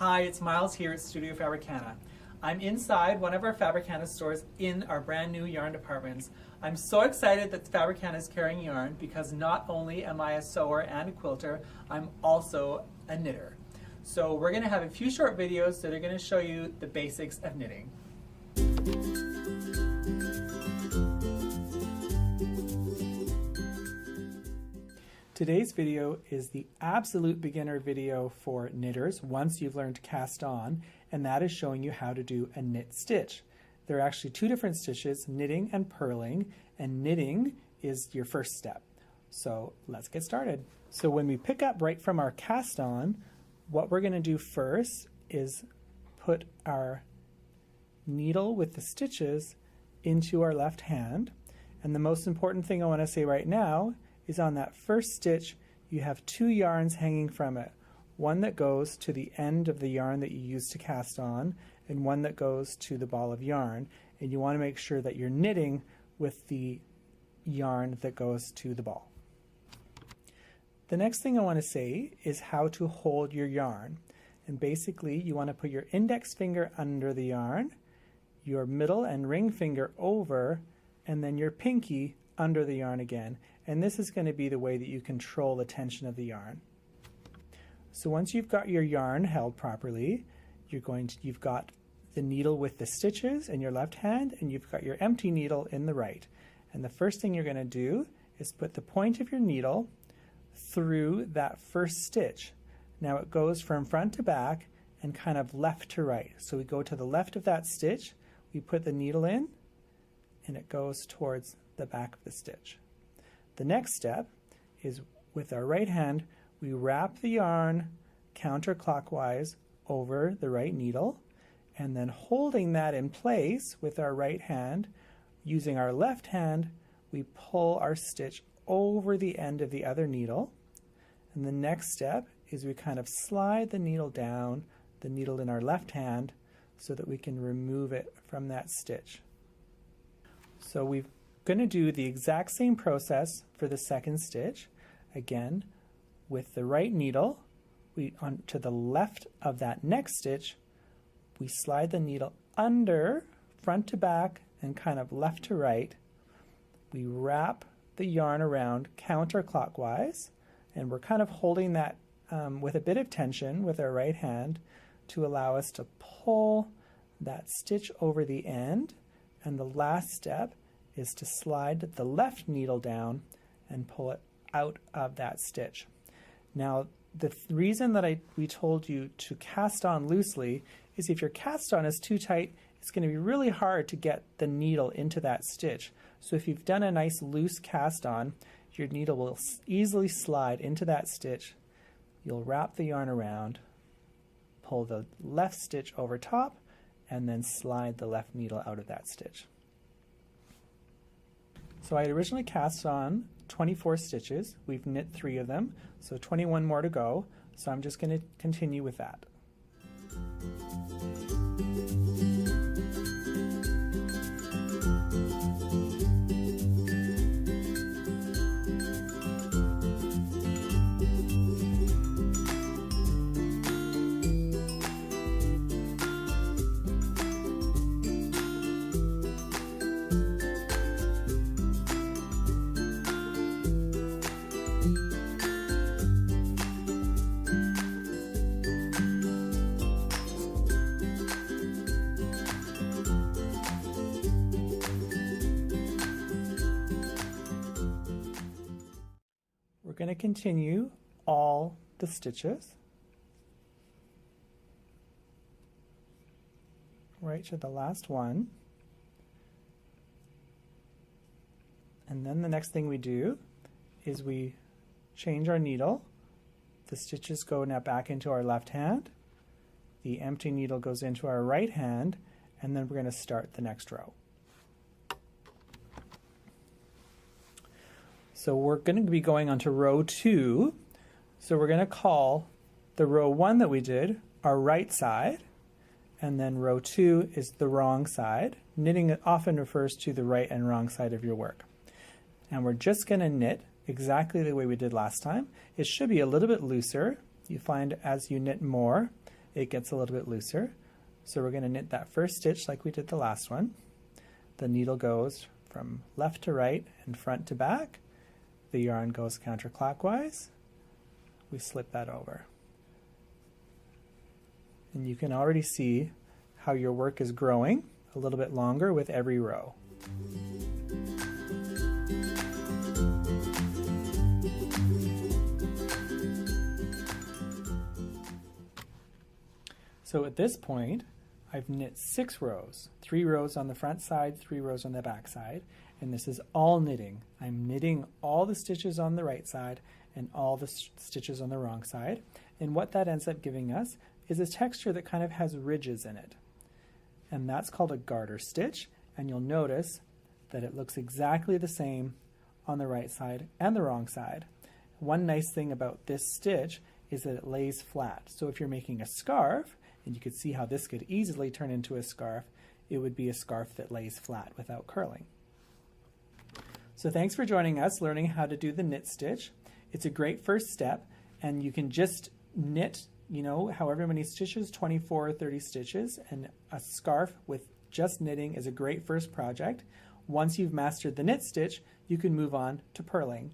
Hi, it's Miles here at Studio Fabricana. I'm inside one of our Fabricana stores in our brand new yarn departments. I'm so excited that Fabricana is carrying yarn because not only am I a sewer and a quilter, I'm also a knitter. So we're going to have a few short videos that are going to show you the basics of knitting. Today's video is the absolute beginner video for knitters once you've learned to cast on, and that is showing you how to do a knit stitch. There are actually two different stitches, knitting and purling, and knitting is your first step. So let's get started. So when we pick up right from our cast on, what we're going to do first is put our needle with the stitches into our left hand. And the most important thing I want to say right now is on that first stitch you have two yarns hanging from it. One that goes to the end of the yarn that you use to cast on and one that goes to the ball of yarn, and you want to make sure that you're knitting with the yarn that goes to the ball. The next thing I want to say is how to hold your yarn, and basically you want to put your index finger under the yarn, your middle and ring finger over, and then your pinky under the yarn again, and this is going to be the way that you control the tension of the yarn. So once you've got your yarn held properly, you've got the needle with the stitches in your left hand and you've got your empty needle in the right. And the first thing you're going to do is put the point of your needle through that first stitch. Now it goes from front to back and kind of left to right. So we go to the left of that stitch, we put the needle in, and it goes towards the back of the stitch. The next step is with our right hand, we wrap the yarn counterclockwise over the right needle, and then holding that in place with our right hand, using our left hand, we pull our stitch over the end of the other needle. And the next step is we kind of slide the needle down, the needle in our left hand, so that we can remove it from that stitch. So we're going to do the exact same process for the second stitch. Again, with the right needle, to the left of that next stitch, we slide the needle under, front to back, and kind of left to right. We wrap the yarn around counterclockwise, and we're kind of holding that with a bit of tension with our right hand to allow us to pull that stitch over the end. And the last step is to slide the left needle down and pull it out of that stitch. Now, the reason that we told you to cast on loosely is if your cast on is too tight, it's going to be really hard to get the needle into that stitch. So if you've done a nice loose cast on, your needle will easily slide into that stitch. You'll wrap the yarn around, pull the left stitch over top, and then slide the left needle out of that stitch. So I had originally cast on 24 stitches. We've knit 3 of them, so 21 more to go. So I'm just going to continue with that. We're going to continue all the stitches right to the last one, and then the next thing we do is we change our needle. The stitches go now back into our left hand, the empty needle goes into our right hand, and then we're going to start the next row. So we're going to be going on to row 2. So we're going to call the row 1 that we did our right side, and then row 2 is the wrong side. Knitting often refers to the right and wrong side of your work. And we're just going to knit exactly the way we did last time. It should be a little bit looser. You find as you knit more it gets a little bit looser. So we're going to knit that first stitch like we did the last one. The needle goes from left to right and front to back. The yarn goes counterclockwise. We slip that over. And you can already see how your work is growing a little bit longer with every row. So at this point, I've knit 6 rows, 3 rows on the front side, 3 rows on the back side, and this is all knitting. I'm knitting all the stitches on the right side and all the stitches on the wrong side, and what that ends up giving us is a texture that kind of has ridges in it. And that's called a garter stitch, and you'll notice that it looks exactly the same on the right side and the wrong side. One nice thing about this stitch is that it lays flat. So if you're making a scarf, and you could see how this could easily turn into a scarf, it would be a scarf that lays flat without curling. So thanks for joining us learning how to do the knit stitch. It's a great first step, and you can just knit, however many stitches, 24 or 30 stitches, and a scarf with just knitting is a great first project. Once you've mastered the knit stitch, you can move on to purling.